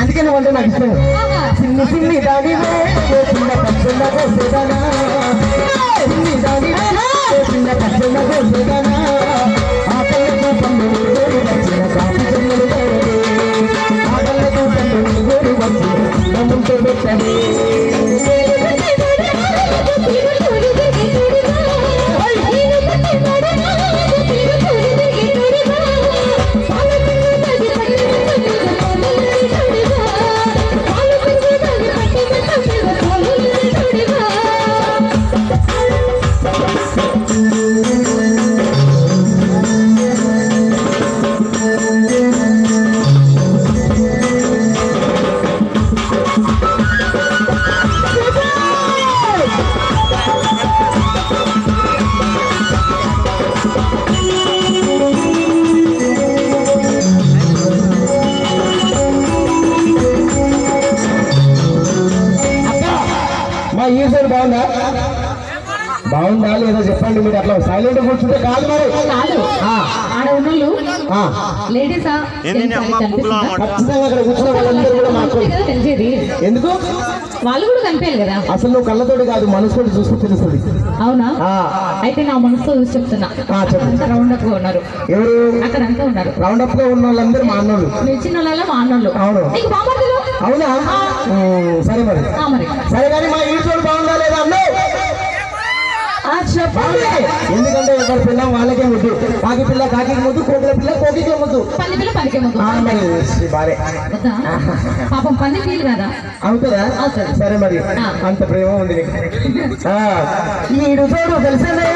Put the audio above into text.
అందుకే నువ్వు అంటే నాకు ఇష్టం. చిన్ని చిన్ని దానివే చిన్న పచ్చన్న కోసేదానా, చిన్ని దానివే చిన్న పచ్చన్న కోసేదానా, ఆ కళ్ళకు పన్ను వచ్చిన కాపు చెల్లెలు ఆ కళ్ళకు పన్ను వచ్చి నమ్ముంటే పెట్టని ఈసారి బాగుందా? బాగుందా లేదా చెప్పండి. మీరు అట్లా సైలెంట్ కూర్చుంటే కాదు. మరి లేడీసా ఖచ్చితంగా అక్కడ కూర్చున్న వాళ్ళందరూ కూడా మాకు తెలిసేది. ఎందుకు వాళ్ళు కూడా కనిపించాలి కదా. అసలు నువ్వు కళ్ళతోటి కాదు మనసుతోటి చూస్తూ తెలుస్తుంది. అవునా? అయితే నా మనసుతో చూసి చెప్తున్నా. రౌండ్ అప్ గా ఉన్నారు. ఎవరు అక్కడ అంతా ఉన్నారు. రౌండ్ అప్ గా ఉన్న వాళ్ళందరూ మా అన్నోళ్ళు. చిన్న వాళ్ళ మా అన్నోళ్ళు. అవును. అవునా? సరే మరి సరే కానీ మా ఈశ్వరుడు బాగుందా లేదా అన్నో చెప్పండి. ఎందుకంటే ఎవరి పిల్ల వాళ్ళకే ముద్దు. కాకి పిల్ల కాకి ముద్దు, కోకిల పిల్ల కోకికే ముద్దు, పంది పిల్ల పనికి ముద్దు. బారే పాపం పంది ఫీల్ కదా. అవుతుందా? సరే మరి అంత ప్రేమ ఉంది నీకు. ఈడు చూడు తెలిసిందే